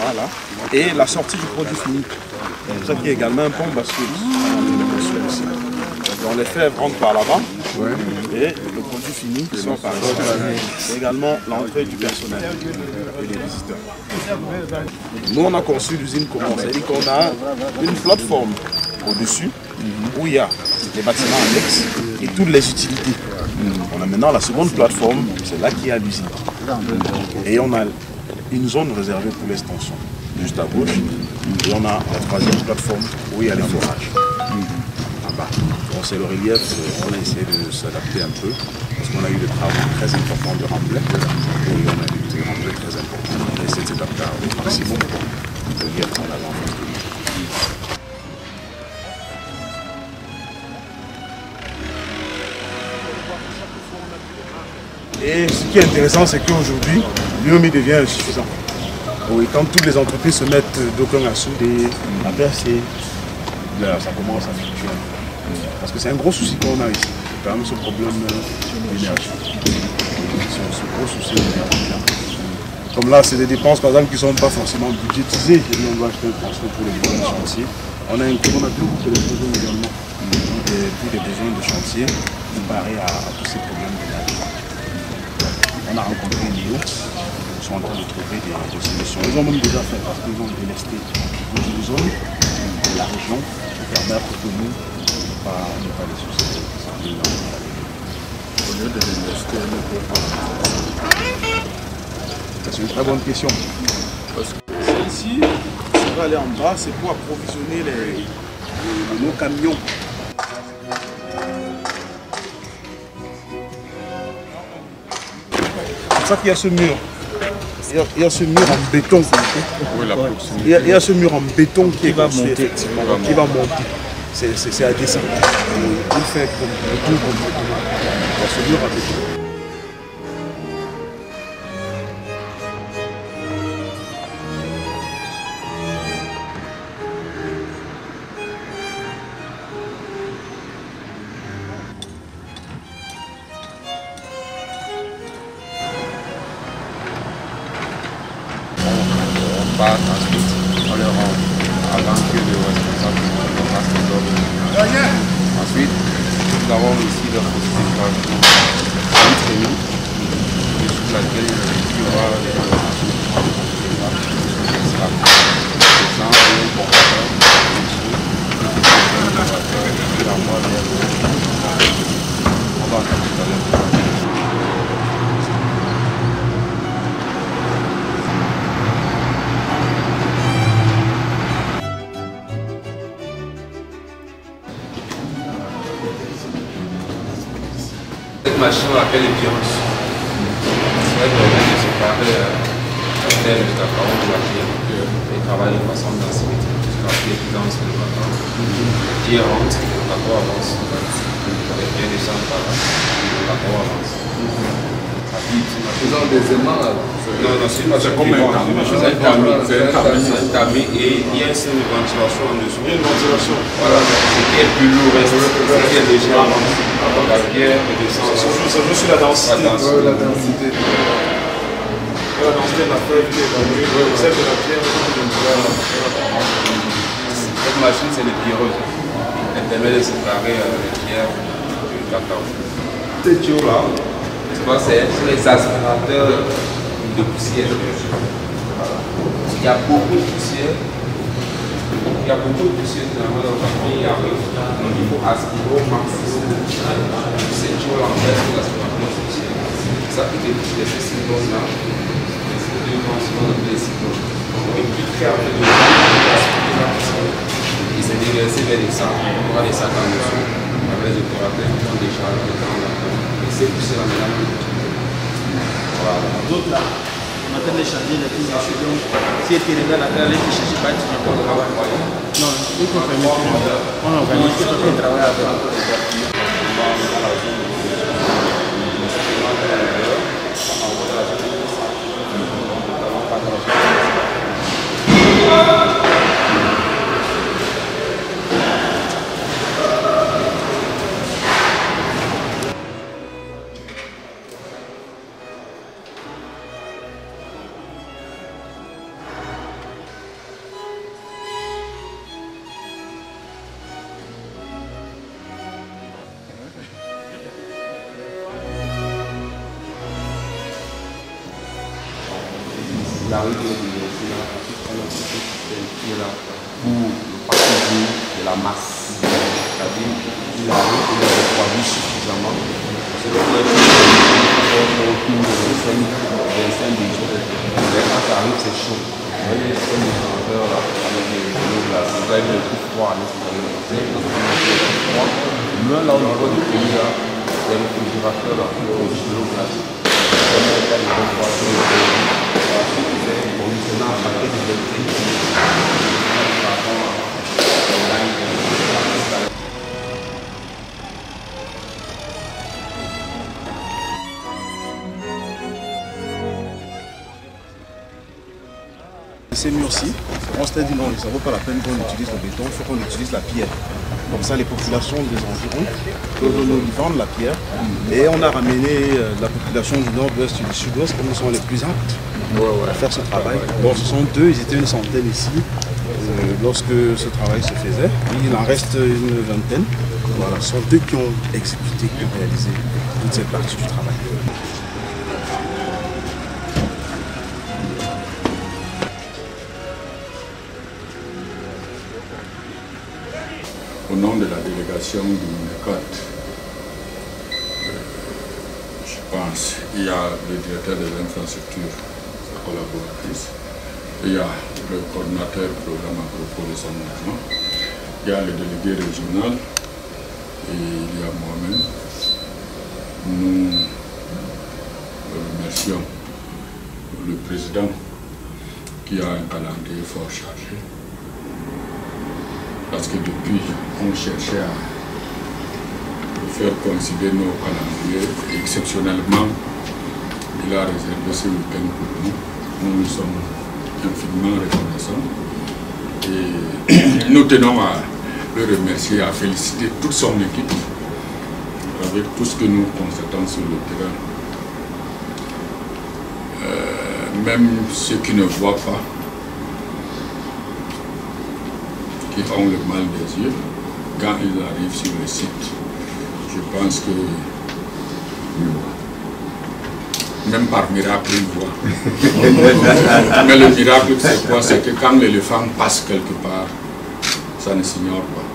Voilà. Et la sortie du produit fini. C'est ça qui est également un pont bascule. On les fait rentrer par là-bas. Ouais. Et le produit fini sort par là. C'est également l'entrée du personnel et des visiteurs. Nous, on a conçu l'usine comment? C'est-à-dire qu'on a une plateforme au-dessus où il y a les bâtiments annexes et toutes les utilités. On a maintenant la seconde plateforme, c'est là qu'il y a l'usine. Et on a une zone réservée pour l'extension, juste à gauche. Et on a la troisième plateforme où il y a les forages. Bon, c'est le relief, on a essayé de s'adapter un peu, parce qu'on a eu des travaux très importants de remblai, et on a eu des remblais très importants. On a essayé de s'adapter au maximum pour le relief en avant. Et ce qui est intéressant, c'est qu'aujourd'hui, l'UOMI devient insuffisant. Oui, quand toutes les entreprises se mettent d'aucuns à souder, à percer, là, ça commence à fluctuer. Parce que c'est un gros souci qu'on a ici, quand même ce problème d'énergie. Ce gros souci d'énergie. Comme là, c'est des dépenses par exemple qui ne sont pas forcément budgétisées. On doit acheter un transport pour les besoins de chantier. On a deux groupes de besoins également. Pour des besoins de chantier, comparé à tous ces problèmes d'énergie. On a rencontré Léo, ils sont en train de trouver des solutions. Ils ont même déjà fait parce qu'ils ont délesté une zone de la région pour permettre que nous ne pas les soucis. Au lieu de délester, c'est une très bonne question. Parce que celle-ci, ça va aller en bas, c'est pour approvisionner nos camions. C'est ça qu'il y a ce mur. Il y a ce mur en béton. Il y a ce mur en béton qui va monter. Qui va monter. C'est à descendre. Il fait comme le tour complètement. Il y a ce mur en béton. On leur rend avant que le responsable fasse les ordres. Ensuite, nous avons ici le processus entre nous, sur laquelle il y aura des informations. On va entendre tout à l'heure. Cette machine, on l'appelle les virus. C'est vrai qu'on vient de séparer un tel de cacao de la pierre et travaille de façon asymétrique. La pierre qui danse le cacao. La pierre rentre, le cacao avance. La pierre descend par là, le cacao avance. Faisant des aimants là. Non, c'est une machine comme un tamis et il y a un système de ventilation en dessous. Il y a une ventilation. Voilà, ce qui est plus lourd reste, ce qui est déjà la pierre descend. Ça joue sur la densité. La densité. La densité de la feuille qui est évaluée, celle de la pierre. Cette machine, c'est les pierreuses. Elle permet de séparer les pierres du cacao. Ces tuyaux-là, c'est les aspirateurs de poussière. Il y a beaucoup de poussière. Il y a beaucoup de poussière dans le café. Il arrive. Donc il faut aspirer au maximum. C'est toujours l'envers de l'aspirateur de poussière. C'est ça qui définit ces cyclones-là. C'est deux conséquences de ces cyclones. Et plus ferme de l'aspirer la poussière. Il s'est déversé vers les sacs. On aura des sacs en dessous. Avec les opérateurs qui ont déchargé le temps là-dedans. Et ces poussières là d'autres là, on a train de changer les trucs, donc si tu regardes la télé, tu ne cherches pas, tu n'as pas le travail. Non, il faut faire on organise le travail avec. il arrive de l'université là, on a ce système qui est là pour le packaging de la masse. C'est-à-dire qu'il arrive, il a refroidi suffisamment. C'est le point autour de 25 degrés. Mais quand ça arrive, c'est chaud. Vous voyez, c'est comme les chanteurs là, avec l'eau glace. Vous avez le coup froid à l'extérieur. Même là au niveau du pays là, il y a le réfrigérateur là qui produit de l'eau glace. Ces murs-ci, on s'était dit non, ça ne vaut pas la peine qu'on utilise le béton, il faut qu'on utilise la pierre. Comme ça, les populations des environs peuvent nous vendre la pierre. Et on a ramené la population du nord-ouest et du sud-ouest, comme ils sont les plus aptes à faire ce travail. Bon, ce sont deux, ils étaient une centaine ici lorsque ce travail se faisait. Il en reste une vingtaine. Voilà, ce sont eux qui ont exécuté, qui ont réalisé toute cette partie du travail. Au nom de la délégation du MECAT, je pense, il y a le directeur des infrastructures, sa collaboratrice, il y a le coordinateur programme agropole et son mouvement, il y a le délégué régional et il y a moi-même. Nous remercions le président qui a un calendrier fort chargé. Parce que depuis, on cherchait à faire coïncider nos calendriers. Exceptionnellement, il a réservé ce week-end pour nous. Nous nous sommes infiniment reconnaissants. Et nous tenons à le remercier, à féliciter toute son équipe avec tout ce que nous constatons sur le terrain. Même ceux qui ne voient pas, qui ont le mal des yeux, quand ils arrivent sur le site, je pense que même par miracle, ils voient. Mais le miracle, c'est quoi? C'est que quand l'éléphant passe quelque part, ça ne s'ignore pas.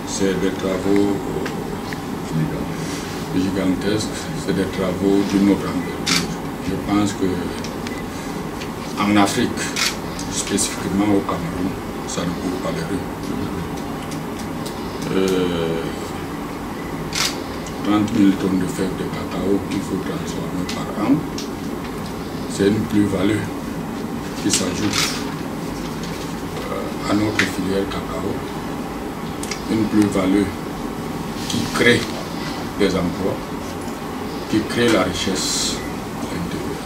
C'est des travaux gigantesques, c'est des travaux d'une autre envergure. Je pense que en Afrique, spécifiquement au Cameroun, ça ne court pas les rues. 30 000 tonnes de fèves de cacao qu'il faut transformer par an, c'est une plus-value qui s'ajoute à notre filière cacao, une plus-value qui crée des emplois, qui crée la richesse à l'intérieur.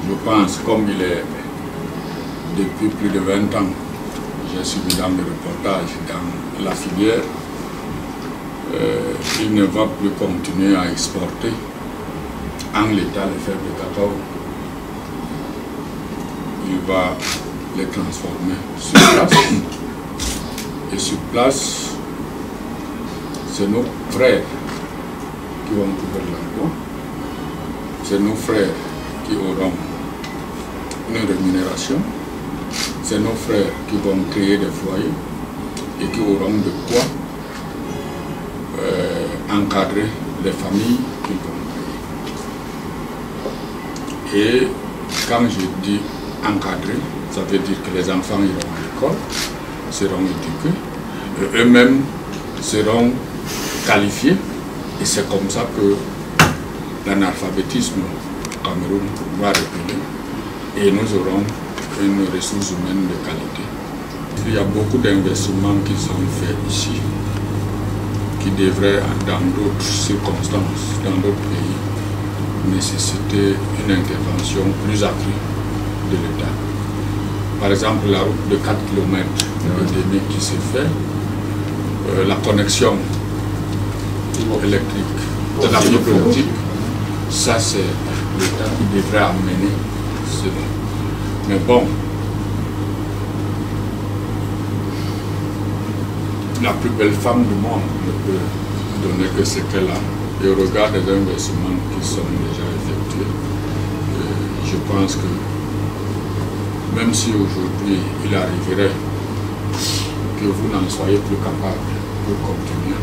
Je pense, comme il est depuis plus de 20 ans, j'ai suivi dans le reportage dans la filière, il ne va plus continuer à exporter en l'état les fèves de cacao. Il va les transformer sur place. Et sur place, c'est nos frères qui vont trouver l'emploi. C'est nos frères qui auront une rémunération. C'est nos frères qui vont créer des foyers et qui auront de quoi encadrer les familles qu'ils vont créer. Et quand je dis encadrer, ça veut dire que les enfants iront à l'école, seront éduqués, eux-mêmes seront qualifiés, et c'est comme ça que l'analphabétisme au Cameroun va reculer et nous aurons une ressource humaine de qualité. Il y a beaucoup d'investissements qui sont faits ici, qui devraient, dans d'autres circonstances, dans d'autres pays, nécessiter une intervention plus accrue de l'État. Par exemple, la route de 4 km qui s'est faite, la connexion électrique de la fibre optique, ça c'est l'État qui devrait amener cela. Mais bon, la plus belle femme du monde ne peut donner que ce qu'elle a. Et au regard des investissements qui sont déjà effectués, je pense que même si aujourd'hui il arriverait que vous n'en soyez plus capable pour continuer,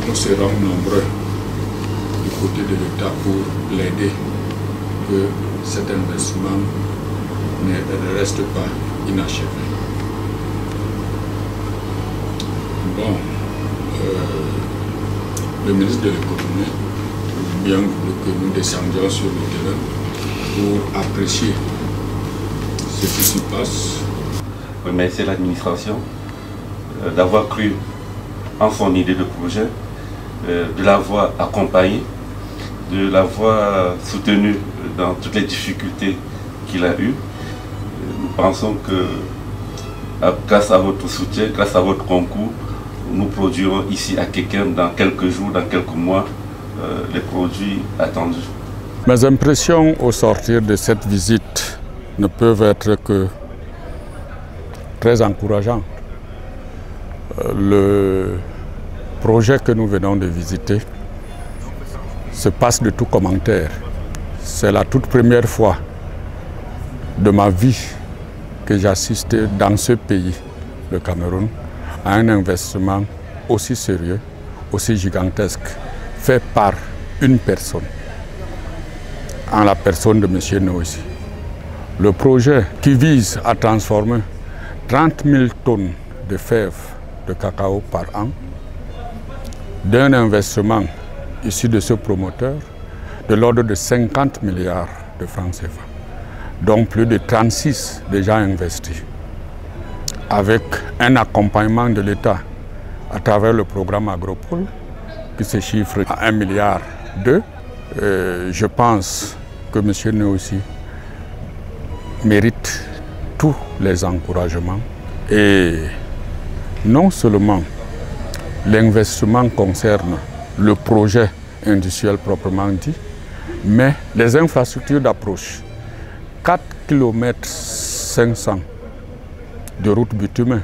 nous serons nombreux du côté de l'État pour l'aider, que cet investissement ne reste pas inachevé. Bon, le ministre de l'économie bien voulu que nous descendions sur le terrain pour apprécier ce qui s'y passe. Remercier l'administration d'avoir cru en son idée de projet, de l'avoir accompagné, de l'avoir soutenu dans toutes les difficultés qu'il a eues. Nous pensons que grâce à votre soutien, grâce à votre concours, nous produirons ici à Kékem dans quelques jours, dans quelques mois, les produits attendus. Mes impressions au sortir de cette visite ne peuvent être que très encourageantes. Le projet que nous venons de visiter se passe de tout commentaire. C'est la toute première fois de ma vie que j'assiste dans ce pays, le Cameroun, à un investissement aussi sérieux, aussi gigantesque, fait par une personne, en la personne de M. Noisy. Le projet qui vise à transformer 30 000 tonnes de fèves de cacao par an, d'un investissement issu de ce promoteur de l'ordre de 50 milliards de francs CFA, donc plus de 36 déjà investis, avec un accompagnement de l'État à travers le programme Agropole qui se chiffre à 1,2 milliard. Je pense que M. Noisy mérite tous les encouragements et non seulement l'investissement concerne le projet industriel proprement dit, mais les infrastructures d'approche. 4 km 500 de route bitumée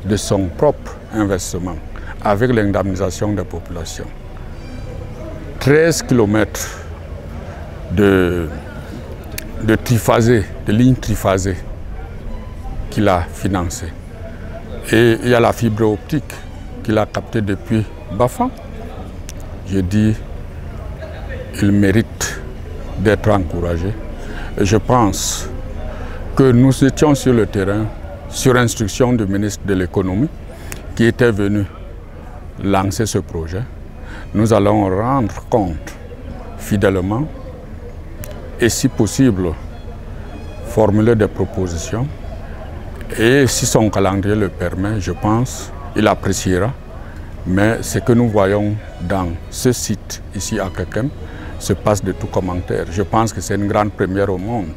de son propre investissement avec l'indemnisation des populations. 13 km de triphasé, de lignes triphasées qu'il a financées. Et il y a la fibre optique qu'il a captée depuis Bafang. Je dis, il mérite d'être encouragé. Et je pense que nous étions sur le terrain sur instruction du ministre de l'économie qui était venu lancer ce projet. Nous allons rendre compte fidèlement et si possible formuler des propositions. Et si son calendrier le permet, je pense, il appréciera. Mais ce que nous voyons dans ce site ici à Kékem se passe de tout commentaire. Je pense que c'est une grande première au monde.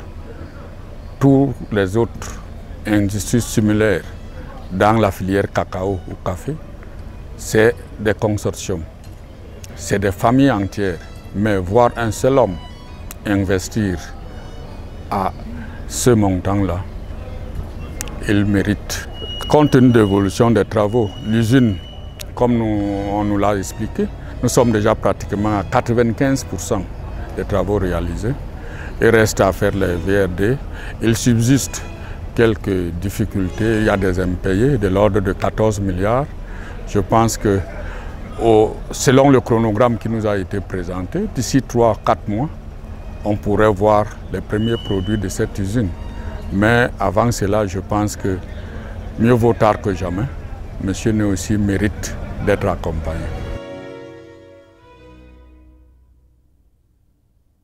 Tous les autres industries similaires dans la filière cacao ou café, c'est des consortiums, c'est des familles entières. Mais voir un seul homme investir à ce montant-là, il mérite. Compte tenu de l'évolution des travaux, l'usine, comme on nous l'a expliqué, nous sommes déjà pratiquement à 95% des travaux réalisés. Il reste à faire les VRD. Il subsiste quelques difficultés. Il y a des impayés de l'ordre de 14 milliards. Je pense que, selon le chronogramme qui nous a été présenté, d'ici 3-4 mois, on pourrait voir les premiers produits de cette usine. Mais avant cela, je pense que mieux vaut tard que jamais. M. Noisy mérite d'être accompagné.